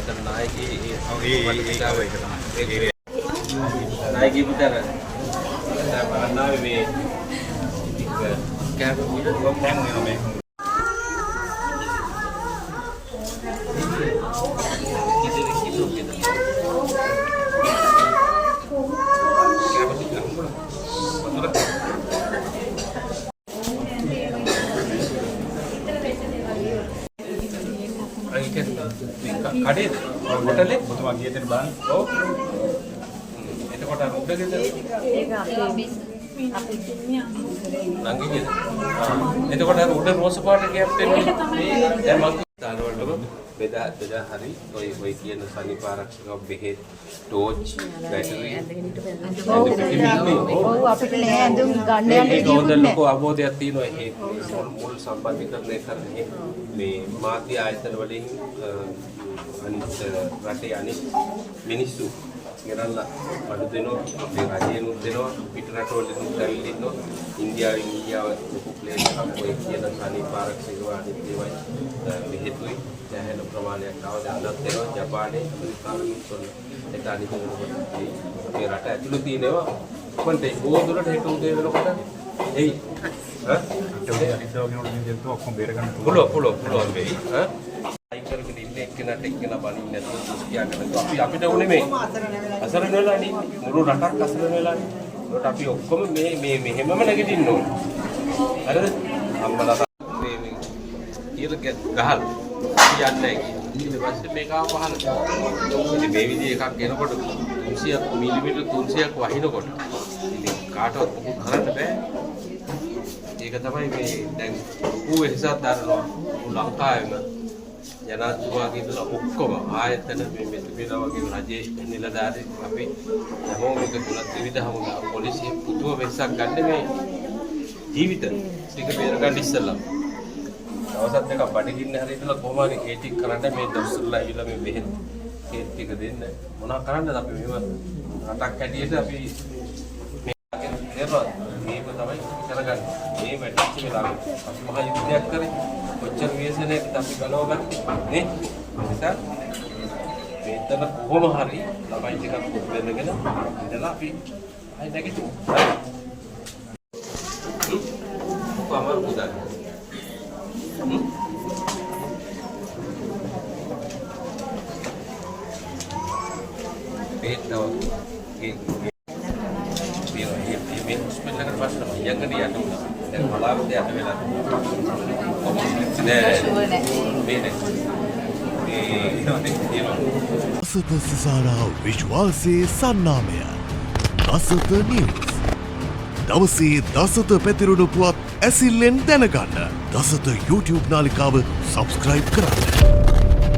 එතන නායකී නායකී පුතර දැන් බලන්නාවේ මේ කෑම විදිහට කොම් දැන් වෙනවා මේ කඩේද හොටලේ ඔතම ගිය දෙන්න බලන්න. ඔව්. එතකොට අර උඩගෙද ඒක අපි කියන්නේ නංගිගෙද. එතකොට අර උඩ රෝස පාට කැප් වෙන්නේ. දැන් මම දානවලම බෙදා හරි ඔය කියන සනීපාරක්ෂක බෙහෙත් ටෝච් බැටරි ඔව් අපිට නෑ ඇඳුම් ගන්න යන්න ඒක හොඳ ලොකු අවබෝධයක් තියෙනවා. ඒ මුල් සම්බන්ධීකරණය කරන්නේ මේ මාධ්‍ය ආයතන වලින් අනිත් රටේ අනිත් මිනිස්සු ගෙනල්ලා බඩු දෙනවා, අපේ රජයෙන්ුත් දෙනවා, පිට රටවලින් දැවිලි ඉන්නවා. ඉන්දියාව ලොකු ප්ලේස් එකක් ඔය කියන සනීපාරක්ෂක අනිත් ඒවායි බෙහෙතුයි දැහැන ප්‍රමාණයක් අවදානක් දෙනවා. ජපානයේ අමරිකාවේ ඉස්සොල්ල ඒක අනිත් මේ රට ඇතුළේ තියෙනවා. කොන්ට ඕදුරට හිට උදේ වෙනකොට එයි පුළුවන් වෙයි. සයිකල්කෙ ඉන්නේ එක්කෙනාට එක්කෙනා බනින්න නැතුව කියන්නේ අපිට උනේ මේ අසරණ වෙලා නේ මුළු රටක් අසරණ වෙලා නේ. ඒකට අපි ඔක්කොම මේ මෙහෙමම නැගිටින්න ඕනේ. හරිද? අම්මලා මේ ඊළ ගහල් කියන්නේ ඊට පස්සේ මේක ආපහන. ඉතින් මේ විදිහ එකක් එනකොට 300 මිලිමීටර් 300ක් වහිනකොට ඉතින් කාටවත් මොකුත් කරන්න බෑ. ඒක තමයි මේ දැන් ඌ එහසත් දරනවා ලංකාවේම ජනාධිපතිතුමා කියලා ඔක්කොම ආයතන මේ මෙතුමිලා වගේ රජයේ නිලධාරී අපි හැමෝම එක තුනක් විවිධවම පොලිසිය පුතුව වෙස්සක් ගන්න මේ ජීවිත ටික බේර ගන්න ඉස්සෙල්ලා දවසක් දෙකක් බඩගින්න හරියටලා කොහොම හරි ඒ ටික කරන්න මේ දොස්තරලා ඇවිල්ලා මේ බෙහෙත් ඒ ටික දෙන්න මොනවා කරන්නද අපි මෙහෙම රටක් හැටියට අපි මේකෙන් දෙනවා මේක තමයි කරගන්නේ මේ වැටිච්ච වෙලාවෙ අපි මහා යුද්ධයක් කරේ කොච්චර විශේෂණයකට අපි ගලවගත්තේ නේ නිසා මේතන කොහොම හරි ළමයි ටිකක් පොත් වෙනගෙන ඉඳලා අපි ආයෙ නැගිටිමු කොහමද පුතා බේතව මේ හොස්පිටල් එකට පස්සේ යංගන යට උනා දැන් බලාපොරොත්තු යට වෙලා දසත සිසාරා විශ්වාසයේ සන්නාමය දසත නිවුස් දවසේ දසත පැතිරුණු පුවත් ඇසිල්ලෙන් දැනගන්න දසත YouTube නාලිකාව සබස්ක්‍රයිබ් කරන්න.